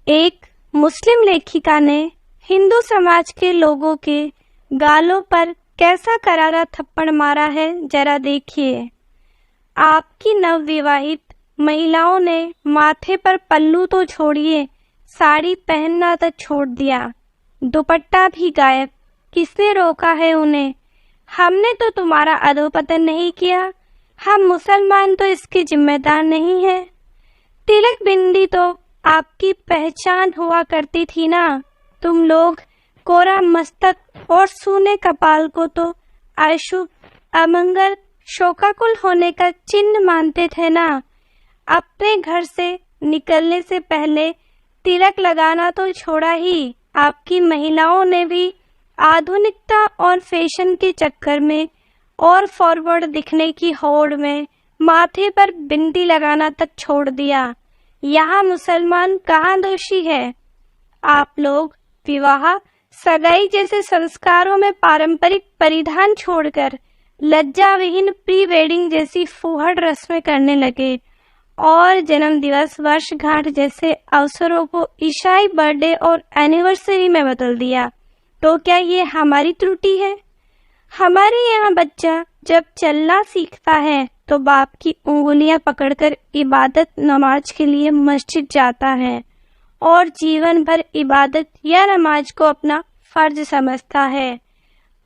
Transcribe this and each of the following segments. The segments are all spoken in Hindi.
एक मुस्लिम लेखिका ने हिंदू समाज के लोगों के गालों पर कैसा करारा थप्पड़ मारा है, जरा देखिए। आपकी नवविवाहित महिलाओं ने माथे पर पल्लू तो छोड़िए, साड़ी पहनना तक छोड़ दिया, दुपट्टा भी गायब। किसने रोका है उन्हें? हमने तो तुम्हारा अधोपतन नहीं किया, हम मुसलमान तो इसके जिम्मेदार नहीं हैं। तिलक बिंदी तो आपकी पहचान हुआ करती थी ना। तुम लोग कोरा मस्तक और सूने कपाल को तो अशुभ, अमंगल, शोकाकुल होने का चिन्ह मानते थे ना। अपने घर से निकलने से पहले तिलक लगाना तो छोड़ा ही, आपकी महिलाओं ने भी आधुनिकता और फैशन के चक्कर में और फॉरवर्ड दिखने की होड़ में माथे पर बिंदी लगाना तक छोड़ दिया। यहाँ मुसलमान कहाँ दोषी है? आप लोग विवाह, सगाई जैसे संस्कारों में पारंपरिक परिधान छोड़कर लज्जा विहीन प्री वेडिंग जैसी फूहड़ रस्में करने लगे और जन्म दिवस, वर्षगांठ जैसे अवसरों को ईसाई बर्थडे और एनिवर्सरी में बदल दिया। तो क्या ये हमारी त्रुटि है? हमारे यहाँ बच्चा जब चलना सीखता है तो बाप की उंगलियां पकड़कर इबादत नमाज के लिए मस्जिद जाता है और जीवन भर इबादत या नमाज को अपना फर्ज समझता है।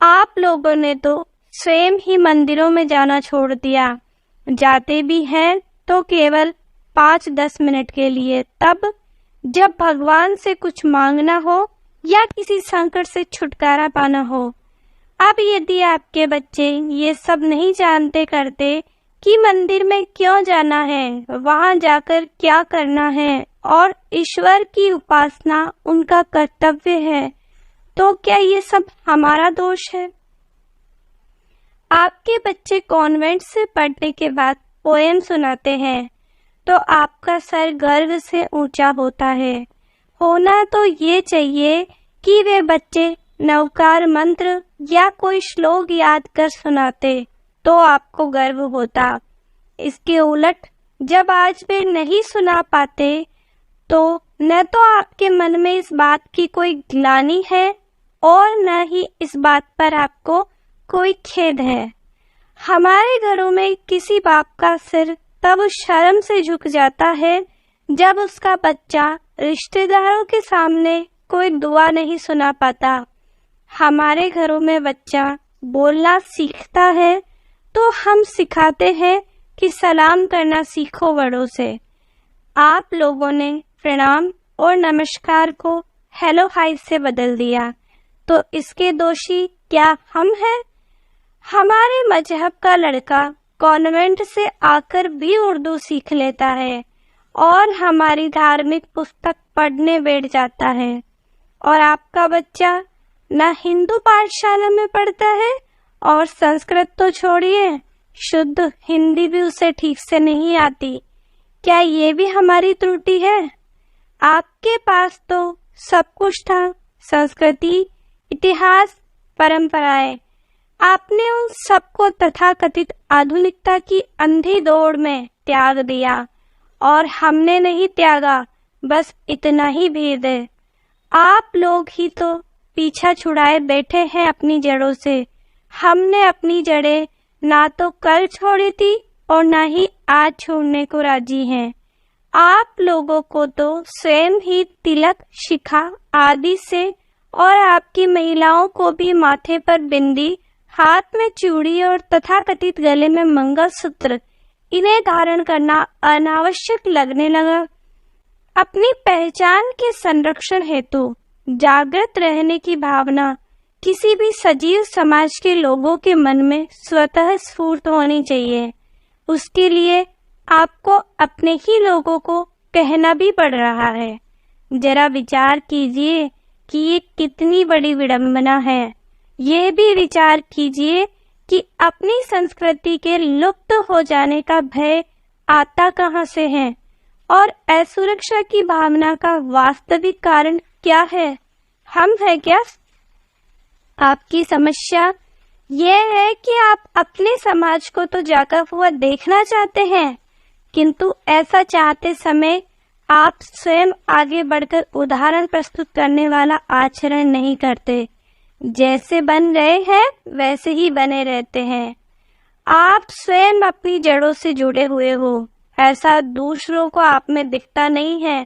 आप लोगों ने तो स्वयं ही मंदिरों में जाना छोड़ दिया। जाते भी हैं तो केवल 5-10 मिनट के लिए, तब जब भगवान से कुछ मांगना हो या किसी संकट से छुटकारा पाना हो। अब यदि आपके बच्चे ये सब नहीं जानते करते कि मंदिर में क्यों जाना है, वहां जाकर क्या करना है और ईश्वर की उपासना उनका कर्तव्य है, तो क्या ये सब हमारा दोष है? आपके बच्चे कॉन्वेंट से पढ़ने के बाद पोएम सुनाते हैं तो आपका सर गर्व से ऊंचा होता है। होना तो ये चाहिए कि वे बच्चे नवकार मंत्र या कोई श्लोक याद कर सुनाते तो आपको गर्व होता। इसके उलट जब आज वे नहीं सुना पाते तो न तो आपके मन में इस बात की कोई ग्लानि है और न ही इस बात पर आपको कोई खेद है। हमारे घरों में किसी बाप का सिर तब शर्म से झुक जाता है जब उसका बच्चा रिश्तेदारों के सामने कोई दुआ नहीं सुना पाता। हमारे घरों में बच्चा बोलना सीखता है तो हम सिखाते हैं कि सलाम करना सीखो बड़ों से। आप लोगों ने प्रणाम और नमस्कार को हेलो हाय से बदल दिया, तो इसके दोषी क्या हम हैं? हमारे मजहब का लड़का कॉन्वेंट से आकर भी उर्दू सीख लेता है और हमारी धार्मिक पुस्तक पढ़ने बैठ जाता है, और आपका बच्चा न हिंदू पाठशाला में पढ़ता है और संस्कृत तो छोड़िए, शुद्ध हिंदी भी उसे ठीक से नहीं आती। क्या ये भी हमारी त्रुटि है? आपके पास तो सब कुछ था, संस्कृति, इतिहास, परंपराएं। आपने उन सबको तथाकथित आधुनिकता की अंधी दौड़ में त्याग दिया, और हमने नहीं त्यागा, बस इतना ही भेद है। आप लोग ही तो पीछा छुड़ाए बैठे हैं अपनी जड़ों से। हमने अपनी जड़ें ना तो कल छोड़ी थी और ना ही आज छोड़ने को राजी हैं। आप लोगों को तो स्वयं ही तिलक, शिखा आदि से, और आपकी महिलाओं को भी माथे पर बिंदी, हाथ में चूड़ी और तथाकथित गले में मंगलसूत्र, इन्हें धारण करना अनावश्यक लगने लगा। अपनी पहचान के संरक्षण हेतु जागृत रहने की भावना किसी भी सजीव समाज के लोगों के मन में स्वतः स्फूर्त होनी चाहिए। उसके लिए आपको अपने ही लोगों को कहना भी पड़ रहा है। जरा विचार कीजिए कि ये कितनी बड़ी विडंबना है। ये भी विचार कीजिए कि अपनी संस्कृति के लुप्त हो जाने का भय आता कहाँ से है और असुरक्षा की भावना का वास्तविक कारण क्या है? हम है क्या? आपकी समस्या यह है कि आप अपने समाज को तो जागा हुआ देखना चाहते हैं, किंतु ऐसा चाहते समय आप स्वयं आगे बढ़कर उदाहरण प्रस्तुत करने वाला आचरण नहीं करते। जैसे बन रहे हैं वैसे ही बने रहते हैं। आप स्वयं अपनी जड़ों से जुड़े हुए हो, ऐसा दूसरों को आप में दिखता नहीं है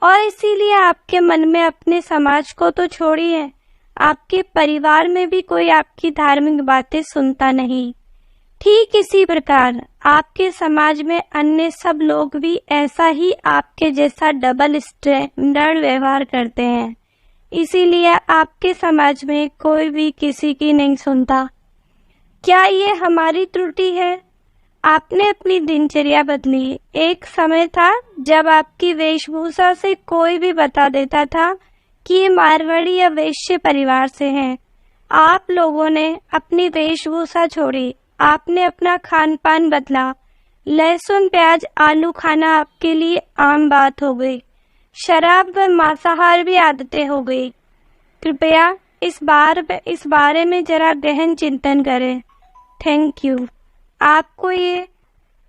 और इसीलिए आपके मन में अपने समाज को तो छोड़िए, आपके परिवार में भी कोई आपकी धार्मिक बातें सुनता नहीं। ठीक इसी प्रकार आपके समाज में अन्य सब लोग भी ऐसा ही आपके जैसा डबल स्टैंडर्ड व्यवहार करते हैं। इसीलिए आपके समाज में कोई भी किसी की नहीं सुनता। क्या ये हमारी त्रुटि है? आपने अपनी दिनचर्या बदली। एक समय था जब आपकी वेशभूषा से कोई भी बता देता था कि ये मारवाड़ी या वैश्य परिवार से हैं। आप लोगों ने अपनी वेशभूषा छोड़ी, आपने अपना खान पान बदला। लहसुन प्याज आलू खाना आपके लिए आम बात हो गई। शराब व मांसाहार भी आदतें हो गई। कृपया इस बारे में जरा गहन चिंतन करें। Thank you. आपको ये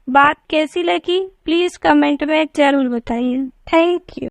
बात कैसी लगी प्लीज़ कमेंट में ज़रूर बताइए। Thank you.